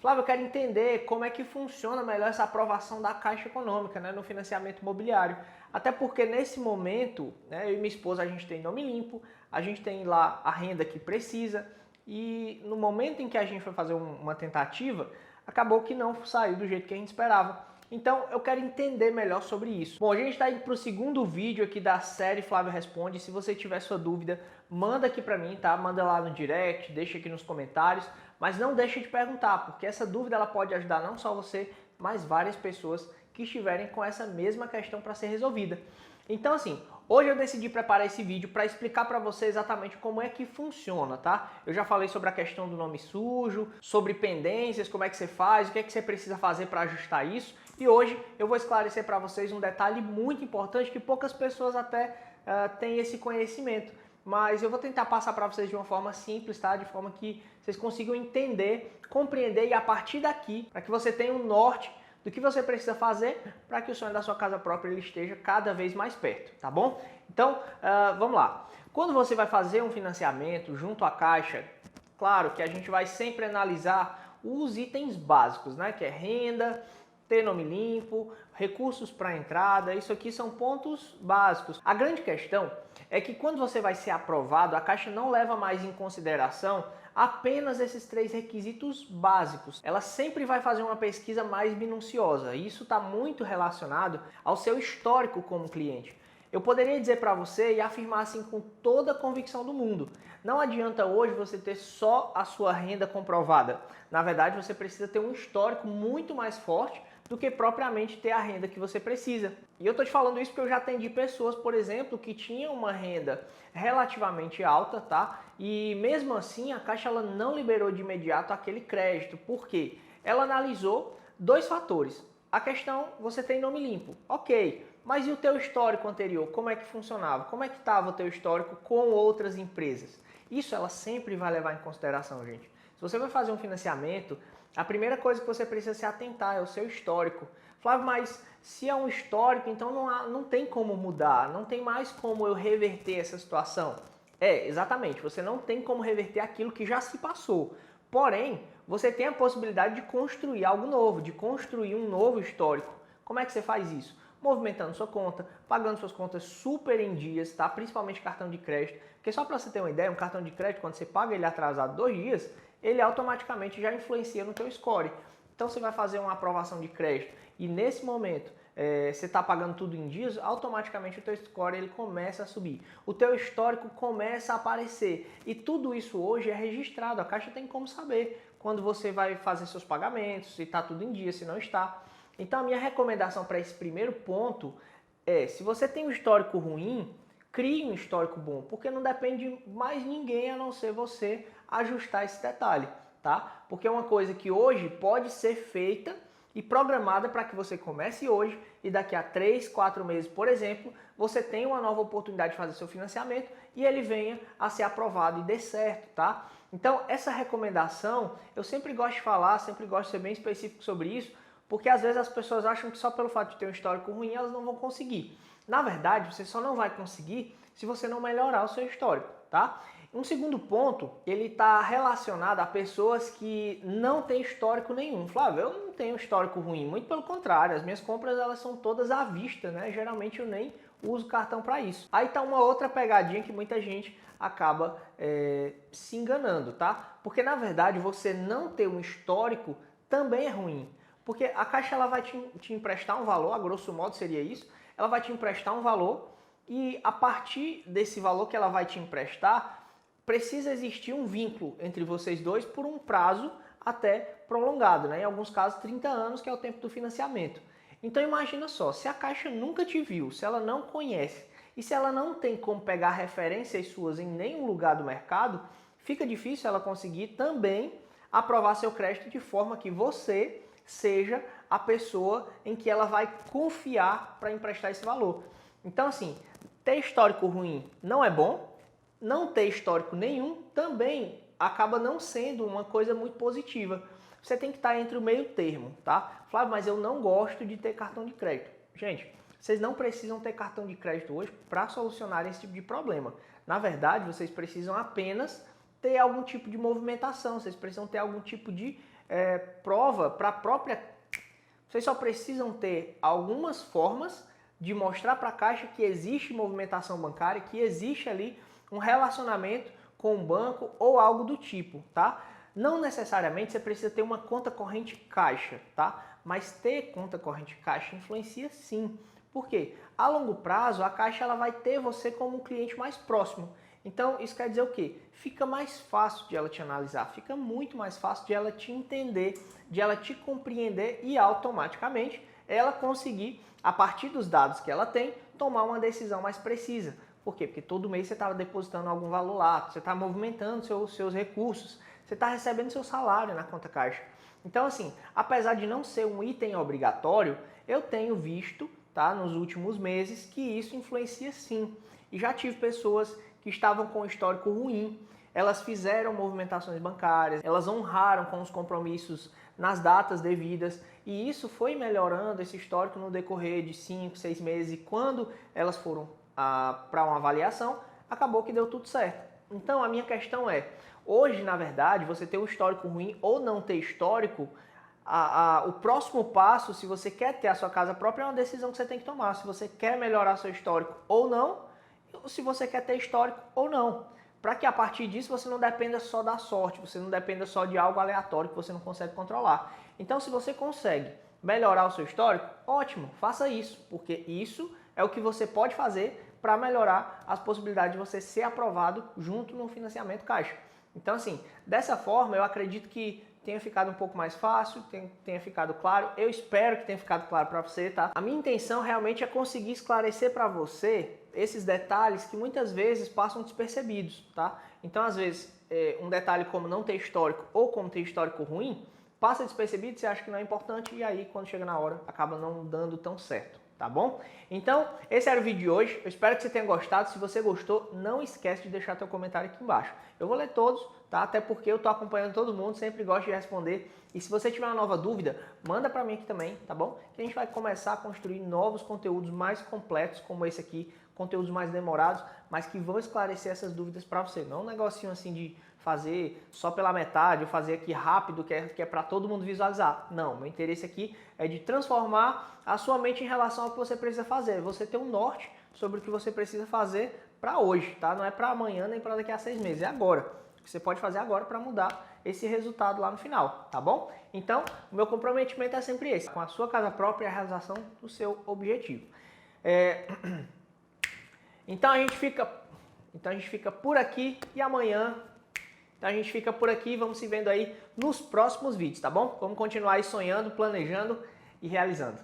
Flávio, eu quero entender como é que funciona melhor essa aprovação da Caixa Econômica, né, no financiamento imobiliário. Até porque nesse momento, né, eu e minha esposa, a gente tem nome limpo, a gente tem lá a renda que precisa e no momento em que a gente foi fazer uma tentativa, acabou que não saiu do jeito que a gente esperava. Então eu quero entender melhor sobre isso. Bom, a gente está indo para o segundo vídeo aqui da série Flávio Responde. Se você tiver sua dúvida, manda aqui para mim, tá? Manda lá no direct, deixa aqui nos comentários. Mas não deixe de perguntar, porque essa dúvida ela pode ajudar não só você, mas várias pessoas que estiverem com essa mesma questão para ser resolvida. Então assim, hoje eu decidi preparar esse vídeo para explicar para você exatamente como é que funciona, tá? Eu já falei sobre a questão do nome sujo, sobre pendências, como é que você faz, o que é que você precisa fazer para ajustar isso. E hoje eu vou esclarecer para vocês um detalhe muito importante que poucas pessoas até têm esse conhecimento. Mas eu vou tentar passar para vocês de uma forma simples, tá? De forma que vocês consigam entender, compreender e a partir daqui, para que você tenha um norte do que você precisa fazer para que o sonho da sua casa própria ele esteja cada vez mais perto, tá bom? Então, vamos lá. Quando você vai fazer um financiamento junto à Caixa, claro que a gente vai sempre analisar os itens básicos, né? Que é renda, ter nome limpo, recursos para entrada, isso aqui são pontos básicos. A grande questão é que quando você vai ser aprovado, a Caixa não leva mais em consideração apenas esses 3 requisitos básicos. Ela sempre vai fazer uma pesquisa mais minuciosa. Isso está muito relacionado ao seu histórico como cliente. Eu poderia dizer para você e afirmar assim com toda a convicção do mundo. Não adianta hoje você ter só a sua renda comprovada. Na verdade, você precisa ter um histórico muito mais forte do que propriamente ter a renda que você precisa. E eu estou te falando isso porque eu já atendi pessoas, por exemplo, que tinham uma renda relativamente alta, tá? E mesmo assim a Caixa ela não liberou de imediato aquele crédito. Por quê? Ela analisou 2 fatores. A questão, você tem nome limpo, ok, mas e o teu histórico anterior? Como é que funcionava? Como é que estava o teu histórico com outras empresas? Isso ela sempre vai levar em consideração, gente. Se você vai fazer um financiamento, a primeira coisa que você precisa se atentar é o seu histórico. Flávio, mas se é um histórico, então não tem como mudar, não tem mais como eu reverter essa situação. Exatamente, você não tem como reverter aquilo que já se passou. Porém, você tem a possibilidade de construir algo novo, de construir um novo histórico. Como é que você faz isso? Movimentando sua conta, pagando suas contas super em dias, tá? Principalmente cartão de crédito. Porque só para você ter uma ideia, um cartão de crédito, quando você paga ele atrasado 2 dias, ele automaticamente já influencia no teu score. Então você vai fazer uma aprovação de crédito e nesse momento você está pagando tudo em dias, automaticamente o teu score ele começa a subir. O teu histórico começa a aparecer e tudo isso hoje é registrado. A Caixa tem como saber quando você vai fazer seus pagamentos, se está tudo em dia, se não está. Então a minha recomendação para esse primeiro ponto é, se você tem um histórico ruim, crie um histórico bom, porque não depende de mais ninguém a não ser você ajustar esse detalhe, tá? Porque é uma coisa que hoje pode ser feita e programada para que você comece hoje e daqui a 3, 4 meses, por exemplo, você tenha uma nova oportunidade de fazer seu financiamento e ele venha a ser aprovado e dê certo, tá? Então, essa recomendação, eu sempre gosto de falar, sempre gosto de ser bem específico sobre isso, porque às vezes as pessoas acham que só pelo fato de ter um histórico ruim elas não vão conseguir. Na verdade, você só não vai conseguir se você não melhorar o seu histórico, tá? Um segundo ponto, ele está relacionado a pessoas que não têm histórico nenhum. Flávio, eu não tenho histórico ruim, muito pelo contrário, as minhas compras elas são todas à vista, né? Geralmente eu nem uso cartão para isso. Aí tá uma outra pegadinha que muita gente acaba se enganando, tá? Porque na verdade você não ter um histórico também é ruim. Porque a Caixa ela vai te emprestar um valor, a grosso modo seria isso, ela vai te emprestar um valor e a partir desse valor que ela vai te emprestar, precisa existir um vínculo entre vocês dois por um prazo até prolongado, né? Em alguns casos 30 anos, que é o tempo do financiamento. Então imagina só, se a Caixa nunca te viu, se ela não conhece e se ela não tem como pegar referências suas em nenhum lugar do mercado, fica difícil ela conseguir também aprovar seu crédito de forma que você seja a pessoa em que ela vai confiar para emprestar esse valor. Então assim, ter histórico ruim não é bom, não ter histórico nenhum também acaba não sendo uma coisa muito positiva. Você tem que estar entre o meio termo, tá? Flávio, mas eu não gosto de ter cartão de crédito. Gente, vocês não precisam ter cartão de crédito hoje para solucionar esse tipo de problema. Na verdade, vocês precisam apenas ter algum tipo de movimentação, vocês precisam ter algum tipo de prova para a própria... Vocês só precisam ter algumas formas de mostrar para a Caixa que existe movimentação bancária, que existe ali um relacionamento com o banco ou algo do tipo, tá? Não necessariamente você precisa ter uma conta corrente Caixa, tá? Mas ter conta corrente Caixa influencia sim. Por quê? A longo prazo, a Caixa ela vai ter você como um cliente mais próximo. Então, isso quer dizer o quê? Fica mais fácil de ela te analisar, fica muito mais fácil de ela te entender, de ela te compreender e automaticamente ela conseguir, a partir dos dados que ela tem, tomar uma decisão mais precisa. Por quê? Porque todo mês você está depositando algum valor lá, você está movimentando seus recursos, você está recebendo seu salário na conta Caixa. Então, assim, apesar de não ser um item obrigatório, eu tenho visto, tá, nos últimos meses que isso influencia sim. E já tive pessoas que estavam com histórico ruim, elas fizeram movimentações bancárias, elas honraram com os compromissos nas datas devidas e isso foi melhorando esse histórico no decorrer de 5, 6 meses e quando elas foram para uma avaliação, acabou que deu tudo certo. Então a minha questão é, hoje na verdade você ter um histórico ruim ou não ter histórico, o próximo passo, se você quer ter a sua casa própria, é uma decisão que você tem que tomar, se você quer melhorar seu histórico ou não, se você quer ter histórico ou não, para que a partir disso você não dependa só da sorte, você não dependa só de algo aleatório que você não consegue controlar. Então, se você consegue melhorar o seu histórico, ótimo, faça isso, porque isso é o que você pode fazer para melhorar as possibilidades de você ser aprovado junto no financiamento Caixa. Então, assim, dessa forma, eu acredito que tenha ficado um pouco mais fácil, tenha ficado claro. Eu espero que tenha ficado claro para você, tá? A minha intenção realmente é conseguir esclarecer para você esses detalhes que muitas vezes passam despercebidos, tá? Então, às vezes, um detalhe como não ter histórico ou como ter histórico ruim, passa despercebido, você acha que não é importante e aí, quando chega na hora, acaba não dando tão certo, tá bom? Então, esse era o vídeo de hoje. Eu espero que você tenha gostado. Se você gostou, não esquece de deixar teu comentário aqui embaixo. Eu vou ler todos, tá? Até porque eu tô acompanhando todo mundo, sempre gosto de responder. E se você tiver uma nova dúvida, manda pra mim aqui também, tá bom? Que a gente vai começar a construir novos conteúdos mais completos, como esse aqui, conteúdos mais demorados, mas que vão esclarecer essas dúvidas para você. Não um negocinho assim de fazer só pela metade, ou fazer aqui rápido, que é para todo mundo visualizar. Não, meu interesse aqui é de transformar a sua mente em relação ao que você precisa fazer. Você ter um norte sobre o que você precisa fazer para hoje, tá? Não é para amanhã nem para daqui a 6 meses, é agora. O que você pode fazer agora para mudar esse resultado lá no final, tá bom? Então, o meu comprometimento é sempre esse, com a sua casa própria e a realização do seu objetivo. Então a gente fica por aqui e amanhã a gente fica por aqui, vamos se vendo aí nos próximos vídeos, tá bom? Vamos continuar aí sonhando, planejando e realizando.